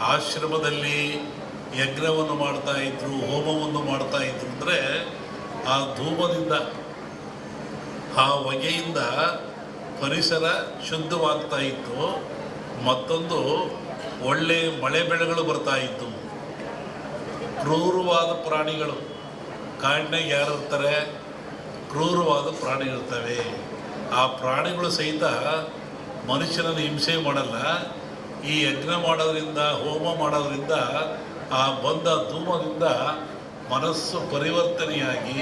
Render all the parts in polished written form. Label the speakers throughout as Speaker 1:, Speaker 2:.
Speaker 1: ಆಶ್ರಮದಲ್ಲಿ ಯಜ್ಞವನ್ನು ಮಾಡ್ತಾಯಿದ್ರು, ಹೋಮವನ್ನು ಮಾಡ್ತಾಯಿದ್ರು. ಅಂದರೆ ಆ ಧೂಮದಿಂದ, ಆ ಹೊಗೆಯಿಂದ ಪರಿಸರ ಶುದ್ಧವಾಗ್ತಾ ಇತ್ತು. ಮತ್ತೊಂದು ಒಳ್ಳೆಯ ಮಳೆ ಬೆಳೆಗಳು ಬರ್ತಾಯಿತ್ತು. ಕ್ರೂರವಾದ ಪ್ರಾಣಿಗಳು, ಕಾಡಿನಾಗ ಯಾರು ಇರ್ತಾರೆ? ಕ್ರೂರವಾದ ಪ್ರಾಣಿಗಳಿರ್ತವೆ. ಆ ಪ್ರಾಣಿಗಳು ಸಹಿತ ಮನುಷ್ಯನನ್ನು ಹಿಂಸೆ ಮಾಡಲ್ಲ. ಈ ಯಜ್ಞ ಮಾಡೋದ್ರಿಂದ, ಹೋಮ ಮಾಡೋದ್ರಿಂದ, ಆ ಬಂದ ಧೂಮದಿಂದ ಮನಸ್ಸು ಪರಿವರ್ತನೆಯಾಗಿ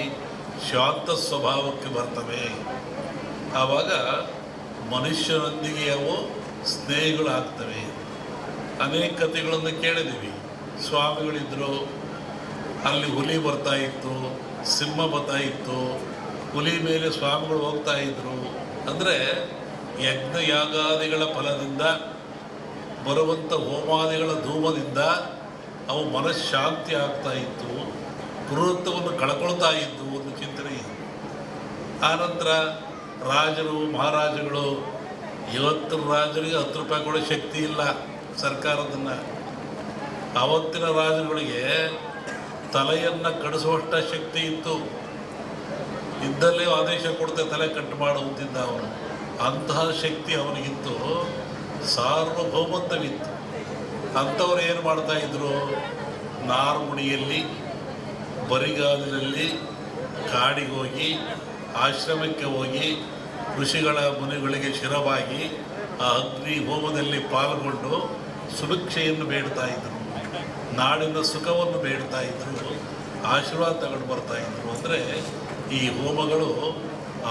Speaker 1: ಶಾಂತ ಸ್ವಭಾವಕ್ಕೆ ಬರ್ತವೆ. ಆವಾಗ ಮನುಷ್ಯರೊಂದಿಗೆ ಅವು ಸ್ನೇಹಿಗಳಾಗ್ತವೆ. ಅನೇಕ ಕಥೆಗಳನ್ನು ಕೇಳಿದ್ದೀವಿ. ಸ್ವಾಮಿಗಳಿದ್ದರು, ಅಲ್ಲಿ ಹುಲಿ ಬರ್ತಾಯಿತ್ತು, ಸಿಂಹ ಬರ್ತಾಯಿತ್ತು, ಹುಲಿ ಮೇಲೆ ಸ್ವಾಮಿಗಳು ಹೋಗ್ತಾಯಿದ್ರು. ಅಂದರೆ ಯಜ್ಞ ಯಾಗಾದಿಗಳ ಫಲದಿಂದ ಬರುವಂಥ ಹೋಮಾದಿಗಳ ಧೂಮದಿಂದ ಅವು ಮನಃಶಾಂತಿ ಆಗ್ತಾಯಿತ್ತು, ಕ್ರೂರತ್ವವನ್ನು ಕಳ್ಕೊಳ್ತಾ ಇದ್ದು ಒಂದು ಚಿಂತನೆ ಇದೆ. ಆನಂತರ ರಾಜರು, ಮಹಾರಾಜಗಳು, ಇವತ್ತಿನ ರಾಜರಿಗೆ 10 ರೂಪಾಯಿ ಕೊಡೋ ಶಕ್ತಿ ಇಲ್ಲ ಸರ್ಕಾರದನ್ನು. ಆವತ್ತಿನ ರಾಜರುಗಳಿಗೆ ತಲೆಯನ್ನು ಕಡಿಸುವಷ್ಟ ಶಕ್ತಿ ಇತ್ತು. ಇದ್ದಲ್ಲೇ ಆದೇಶ ಕೊಡ್ತೆ ತಲೆ ಕಟ್ಟು ಮಾಡುವುದಿದ್ದ ಅವನು. ಅಂತಹ ಶಕ್ತಿ ಅವನಿಗಿತ್ತು, ಸಾರ್ವಭೌಮತ್ವವಿತ್ತು. ಅಂಥವ್ರು ಏನು ಮಾಡ್ತಾಯಿದ್ರು? ನಾರುಮುಡಿಯಲ್ಲಿ, ಬರಿಗಾಲಿನಲ್ಲಿ ಕಾಡಿಗೆ ಹೋಗಿ, ಆಶ್ರಮಕ್ಕೆ ಹೋಗಿ, ಋಷಿಗಳ ಮುನಿಗಳಿಗೆ ಶಿರವಾಗಿ ಆ ಅಗ್ನಿ ಹೋಮದಲ್ಲಿ ಪಾಲ್ಗೊಂಡು ಸುಭಿಕ್ಷೆಯನ್ನು ಬೇಡ್ತಾಯಿದ್ರು, ನಾಡಿನ ಸುಖವನ್ನು ಬೇಡ್ತಾಯಿದ್ರು, ಆಶೀರ್ವಾದ ತಗೊಂಡು ಬರ್ತಾಯಿದ್ರು. ಅಂದರೆ ಈ ಹೋಮಗಳು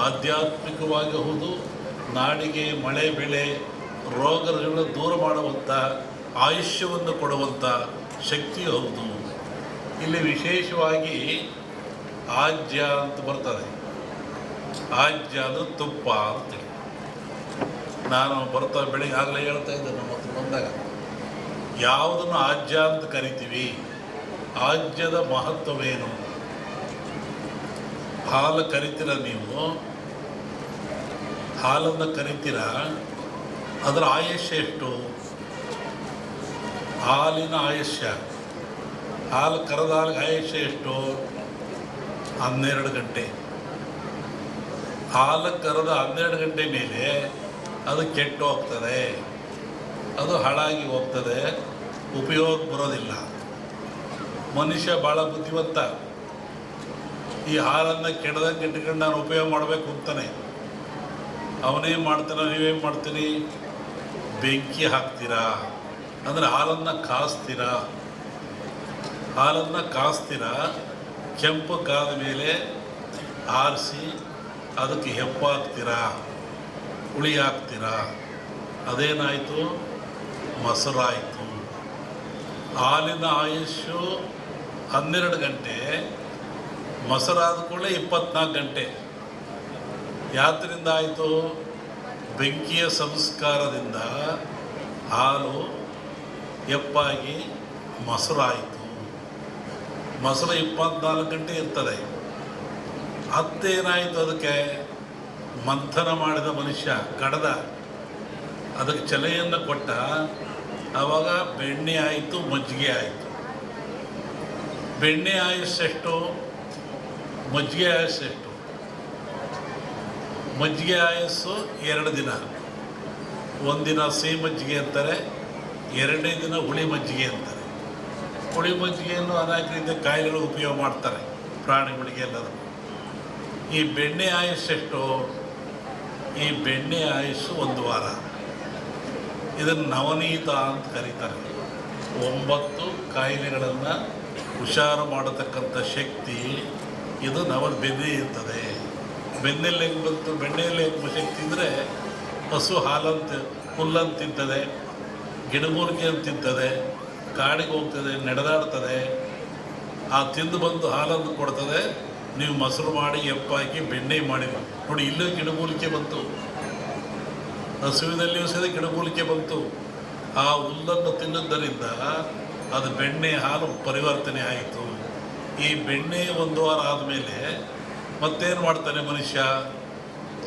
Speaker 1: ಆಧ್ಯಾತ್ಮಿಕವಾಗಿ ಹೌದು, ನಾಡಿಗೆ ಮಳೆ ಬೆಳೆ ರೋಗಗಳನ್ನು ದೂರ ಮಾಡುವಂಥ, ಆಯುಷ್ಯವನ್ನು ಕೊಡುವಂಥ ಶಕ್ತಿಯು ಹೌದು. ಇಲ್ಲಿ ವಿಶೇಷವಾಗಿ ಆಜ್ಯ ಅಂತ ಬರ್ತದೆ. ಆಜ್ಯ ಅಂದರೆ ತುಪ್ಪ ಅಂತೇಳಿ. ನಾನು ಬರ್ತಾ ಬೆಳಿಗ್ಗೆ ಆಗಲೇ ಹೇಳ್ತಾ ಇದ್ದೆ, ನಮ್ಮ ಹತ್ರ ಬಂದಾಗ ಯಾವುದನ್ನು ಆಜ್ಯ ಅಂತ ಕರಿತೀವಿ, ಆಜ್ಯದ ಮಹತ್ವವೇನು? ಹಾಲು ಕರಿತೀರ ನೀವು, ಹಾಲನ್ನು ಕರಿತೀರ, ಅದರ ಆಯುಷ್ಯ ಎಷ್ಟು? ಹಾಲಿನ ಆಯುಷ್ಯ, ಹಾಲು ಕರೆದ ಹಾಲಿಗೆ ಆಯುಷ್ಯ ಎಷ್ಟು? 12 ಗಂಟೆ. ಹಾಲು ಕರೆದ 12 ಗಂಟೆ ಮೇಲೆ ಅದು ಕೆಟ್ಟು ಹೋಗ್ತದೆ, ಅದು ಹಾಳಾಗಿ ಹೋಗ್ತದೆ, ಉಪಯೋಗ ಬರೋದಿಲ್ಲ. ಮನುಷ್ಯ ಭಾಳ ಬುದ್ಧಿವಂತ. ಈ ಹಾಲನ್ನು ಕೆಡದಂಗೆ ಇಟ್ಕೊಂಡು ನಾನು ಉಪಯೋಗ ಮಾಡಬೇಕು ಅಂತಾನೆ. ಅವನೇನು ಮಾಡ್ತಾನೆ, ನೀವೇನು ಮಾಡ್ತೀರಿ? ಬೆಂಕಿ ಹಾಕ್ತೀರಾ, ಅಂದರೆ ಹಾಲನ್ನು ಕಾಸ್ತೀರಾ. ಹಾಲನ್ನು ಕಾಸ್ತೀರಾ, ಕೆಂಪು ಕಾದ ಮೇಲೆ ಆರಿಸಿ ಅದಕ್ಕೆ ಹೆಪ್ಪು ಹಾಕ್ತೀರಾ, ಹುಳಿ ಹಾಕ್ತೀರಾ. ಅದೇನಾಯಿತು? ಮೊಸರಾಯಿತು. ಹಾಲಿನ ಆಯುಷ್ಯು 12 ಗಂಟೆ, ಮೊಸರಾದ ಕೂಡಲೇ 24 ಗಂಟೆ. ಯಾತ್ರಿಂದ ಆಯಿತು? ಬೆಂಕಿಯ ಸಂಸ್ಕಾರದಿಂದ ಹಾಲು ಹೆಪ್ಪಾಗಿ ಮೊಸರಾಯಿತು. ಮೊಸರು 24 ಗಂಟೆ ಇರ್ತದೆ. ಹತ್ತೇನಾಯಿತು? ಅದಕ್ಕೆ ಮಂಥನ ಮಾಡಿದ ಮನುಷ್ಯ, ಕಡದ, ಅದಕ್ಕೆ ಚಲೆಯನ್ನು ಕೊಟ್ಟ. ಆವಾಗ ಬೆಣ್ಣೆ ಆಯಿತು, ಮಜ್ಜಿಗೆ ಆಯಿತು. ಬೆಣ್ಣೆ ಆಯುಸ್ಸೆಷ್ಟು? ಮಜ್ಜಿಗೆ ಆಯುಸ್ಸೆಷ್ಟು? ಮಜ್ಜಿಗೆ ಆಯಸ್ಸು 2 ದಿನ. ಒಂದಿನ ಸಿಹಿ ಮಜ್ಜಿಗೆ ಅಂತಾರೆ, 2ನೇ ದಿನ ಹುಳಿ ಮಜ್ಜಿಗೆ ಅಂತಾರೆ. ಹುಳಿ ಮಜ್ಜಿಗೆಯನ್ನು ಅನೇಕ ರೀತಿಯ ಕಾಯಿಲೆಗಳು ಉಪಯೋಗ ಮಾಡ್ತಾರೆ, ಪ್ರಾಣಿಗಳಿಗೆ ಎಲ್ಲರೂ. ಈ ಬೆಣ್ಣೆ ಆಯುಸ್ಸೆಷ್ಟು? ಈ ಬೆಣ್ಣೆ ಆಯುಸ್ಸು 1 ವಾರ. ಇದನ್ನು ನವನೀತ ಅಂತ ಕರೀತಾರೆ. 9 ಕಾಯಿಲೆಗಳನ್ನು ಹುಷಾರು ಮಾಡತಕ್ಕಂಥ ಶಕ್ತಿ ಇದು ಬೆನ್ನೆ ಇರ್ತದೆ. ಬೆನ್ನೆಲ್ಲಿ ಹೆಂಗೆ ಬಂತು? ಬೆಣ್ಣೆಯಲ್ಲಿ ಹೆಂಗೆ ಶಕ್ತಿ ಅಂದರೆ, ಹಸು ಹಾಲಂತ ಹುಲ್ಲಂತ ತಿಂತದೆ, ಗಿಡಮೂಲಿಕೆ ಅಂತ ತಿಂತದೆ, ಕಾಡಿಗೆ ಹೋಗ್ತದೆ, ನಡೆದಾಡ್ತದೆ. ಆ ತಿಂದು ಬಂದು ಹಾಲನ್ನು ಕೊಡ್ತದೆ. ನೀವು ಮೊಸರು ಮಾಡಿ ಎಪ್ಪಾಕಿ ಬೆಣ್ಣೆ ಮಾಡಿರಿ ನೋಡಿ. ಇಲ್ಲೂ ಗಿಡಮೂಲಿಕೆ ಬಂತು, ಹಸುವಿನಲ್ಲಿಯೂ ಸಹ ಗಿಡಮೂಲಿಕೆ ಬಂತು. ಆ ಹುಲ್ಲನ್ನು ತಿನ್ನುವುದರಿಂದ ಅದು ಬೆಣ್ಣೆ ಹಾಲು ಪರಿವರ್ತನೆ ಆಯಿತು. ಈ ಬೆಣ್ಣೆ 1 ವಾರ ಆದಮೇಲೆ ಮತ್ತೇನು ಮಾಡ್ತಾನೆ ಮನುಷ್ಯ?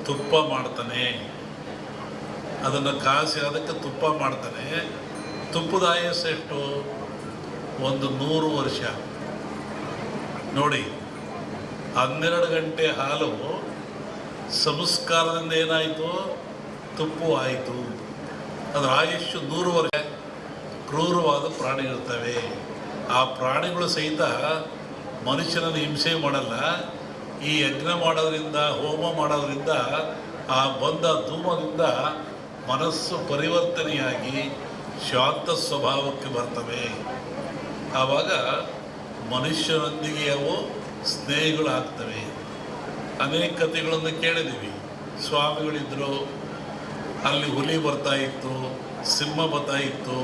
Speaker 1: ತುಪ್ಪ ಮಾಡ್ತಾನೆ. ಅದನ್ನು ಕಾಸಿ ಅದಕ್ಕೆ ತುಪ್ಪ ಮಾಡ್ತಾನೆ. ತುಪ್ಪದ ಆಯಸ್ಸು ಎಷ್ಟು? 100 ವರ್ಷ. ನೋಡಿ, 12 ಗಂಟೆ ಹಾಲು ಸಂಸ್ಕಾರದಿಂದ ಏನಾಯಿತು? ತುಪ್ಪು ಆಯಿತು. ಅದರ ಆಯುಷ್ಯು 100 ವರ್ಷ. ಕ್ರೂರವಾದ ಪ್ರಾಣಿಗಳಿರ್ತವೆ. ಆ ಪ್ರಾಣಿಗಳು ಸಹಿತ ಮನುಷ್ಯನನ್ನು ಹಿಂಸೆ ಮಾಡಲ್ಲ. ಈ ಯಜ್ಞ ಮಾಡೋದ್ರಿಂದ, ಹೋಮ ಮಾಡೋದ್ರಿಂದ, ಆ ಬಂದ ಧೂಮದಿಂದ ಮನಸ್ಸು ಪರಿವರ್ತನೆಯಾಗಿ ಶಾಂತ ಸ್ವಭಾವಕ್ಕೆ ಬರ್ತವೆ. ಆವಾಗ ಮನುಷ್ಯರೊಂದಿಗೆ ಅವು ಸ್ನೇಹಿಗಳಾಗ್ತವೆ. ಅನೇಕ ಕಥೆಗಳನ್ನು ಕೇಳಿದ್ದೀವಿ. ಸ್ವಾಮಿಗಳಿದ್ದರು, ಅಲ್ಲಿ ಹುಲಿ ಬರ್ತಾ ಇತ್ತು, ಸಿಂಹ ಬರ್ತಾ ಇತ್ತು,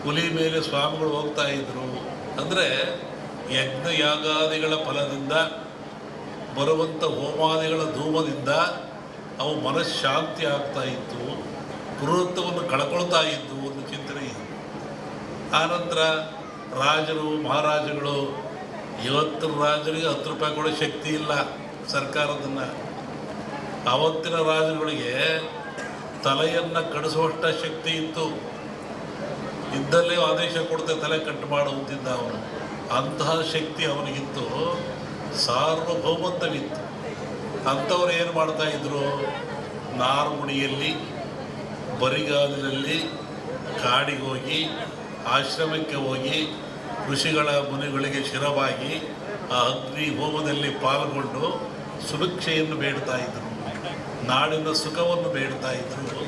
Speaker 1: ಹುಲಿ ಮೇಲೆ ಸ್ವಾಮಿಗಳು ಹೋಗ್ತಾ ಇದ್ರು. ಅಂದರೆ ಯಜ್ಞ ಯಾಗಾದಿಗಳ ಫಲದಿಂದ ಬರುವಂಥ ಹೋಮಾದಿಗಳ ಧೂಮದಿಂದ ಅವು ಮನಃಶಾಂತಿ ಆಗ್ತಾ ಇತ್ತು, ಕ್ರೂರತ್ವವನ್ನು ಕಳ್ಕೊಳ್ತಾ ಇದ್ದು ಒಂದು ಚಿಂತನೆ ಇದೆ. ಆನಂತರ ರಾಜರು ಮಹಾರಾಜಗಳು, ಇವತ್ತಿನ ರಾಜರಿಗೆ 10 ರೂಪಾಯಿ ಕೊಡೋ ಶಕ್ತಿ ಇಲ್ಲ ಸರ್ಕಾರದನ್ನು. ಆವತ್ತಿನ ರಾಜರುಗಳಿಗೆ ತಲೆಯನ್ನು ಕಡಿಸುವಷ್ಟ ಶಕ್ತಿ ಇತ್ತು. ಇದ್ದಲ್ಲೇ ಆದೇಶ ಕೊಡ್ತೆ ತಲೆ ಕಟ್ಟು ಮಾಡುವಂತಿದ್ದ ಅವನು. ಅಂತಹ ಶಕ್ತಿ ಅವನಿಗಿತ್ತು, ಸಾರ್ವಭೌಮತ್ವವಿತ್ತು. ಅಂಥವ್ರು ಏನು ಮಾಡ್ತಾಯಿದ್ರು? ನಾರುಮುಡಿಯಲ್ಲಿ, ಬರಿಗಾಲಿನಲ್ಲಿ ಕಾಡಿಗೆ ಹೋಗಿ, ಆಶ್ರಮಕ್ಕೆ ಹೋಗಿ, ಋಷಿಗಳ ಮುನಿಗಳಿಗೆ ಶಿರವಾಗಿ ಆ ಅಗ್ನಿ ಹೋಮದಲ್ಲಿ ಪಾಲ್ಗೊಂಡು ಸುಭಿಕ್ಷೆಯನ್ನು ಬೇಡ್ತಾ ಇದ್ದರು, ನಾಡಿನ ಸುಖವನ್ನು ಬೇಡ್ತಾ ಇದ್ದರು,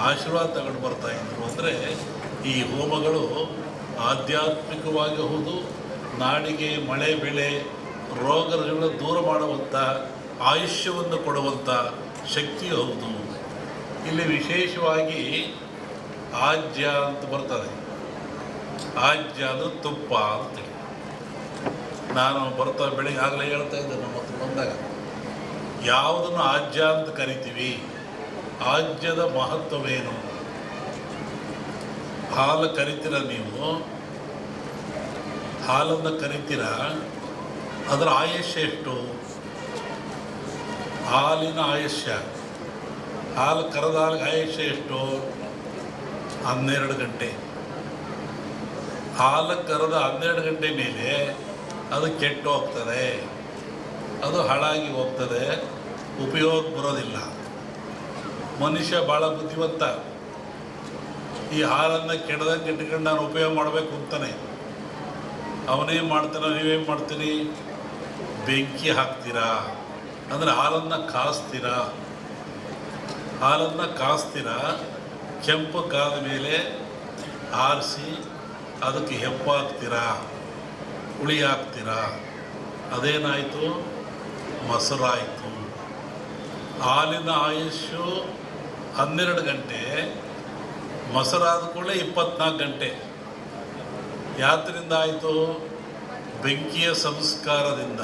Speaker 1: ಆಶೀರ್ವಾದ ತಗೊಂಡು ಬರ್ತಾಯಿದ್ರು. ಅಂದರೆ ಈ ಹೋಮಗಳು ಆಧ್ಯಾತ್ಮಿಕವಾಗಿ ಹೌದು, ನಾಡಿಗೆ ಮಳೆ ಬೆಳೆ ರೋಗಗಳನ್ನು ದೂರ ಮಾಡುವಂಥ, ಆಯುಷ್ಯವನ್ನು ಕೊಡುವಂಥ ಶಕ್ತಿ ಹೌದು. ಇಲ್ಲಿ ವಿಶೇಷವಾಗಿ ಆಜ್ಯ ಅಂತ ಬರ್ತದೆ. ಆಜ್ಯ ಅಂದರೆ ತುಪ್ಪ ಅಂತೇಳಿ. ನಾನು ಬರ್ತಾ ಬೆಳಿಗ್ಗೆ ಆಗಲೇ ಹೇಳ್ತಾ ಇದ್ದೆ, ನಮ್ಮ ಹತ್ರ ಬಂದಾಗ ಯಾವುದನ್ನು ಆಜ್ಯ ಅಂತ ಕರಿತೀವಿ, ಆಜ್ಯದ ಮಹತ್ವವೇನು? ಹಾಲು ಕರಿತೀರ ನೀವು, ಹಾಲನ್ನು ಕರಿತೀರ, ಅದರ ಆಯುಷ್ಯ ಎಷ್ಟು? ಹಾಲಿನ ಆಯುಷ್ಯ, ಹಾಲು ಕರೆದ ಹಾಲಿಗೆ ಆಯುಷ್ಯ ಎಷ್ಟು? 12 ಗಂಟೆ. ಹಾಲು ಕರೆದ 12 ಗಂಟೆ ಮೇಲೆ ಅದು ಕೆಟ್ಟು ಹೋಗ್ತದೆ, ಅದು ಹಾಳಾಗಿ ಹೋಗ್ತದೆ, ಉಪಯೋಗ ಬರೋದಿಲ್ಲ. ಮನುಷ್ಯ ಭಾಳ ಬುದ್ಧಿವಂತ. ಈ ಹಾಲನ್ನು ಕೆಡದಂಗೆ ಇಟ್ಕೊಂಡು ನಾನು ಉಪಯೋಗ ಮಾಡಬೇಕು ಅಂತಾನೆ. ಅವನೇನು ಮಾಡ್ತಾನೆ, ನೀವೇನು ಮಾಡ್ತೀರಿ? ಬೆಂಕಿ ಹಾಕ್ತೀರಾ, ಅಂದರೆ ಹಾಲನ್ನು ಕಾಸ್ತೀರಾ. ಹಾಲನ್ನು ಕಾಸ್ತೀರಾ, ಕೆಂಪು ಕಾದ ಮೇಲೆ ಆರಿಸಿ ಅದಕ್ಕೆ ಹೆಪ್ಪು ಹಾಕ್ತೀರಾ, ಹುಳಿ ಹಾಕ್ತೀರಾ. ಅದೇನಾಯಿತು? ಮೊಸರಾಯಿತು. ಹಾಲಿನ ಆಯುಷ್ಯು 12 ಗಂಟೆ, ಮೊಸರಾದ ಕೂಡಲೇ 24 ಗಂಟೆ. ಯಾತ್ರಿಂದ ಆಯಿತು? ಬೆಂಕಿಯ ಸಂಸ್ಕಾರದಿಂದ.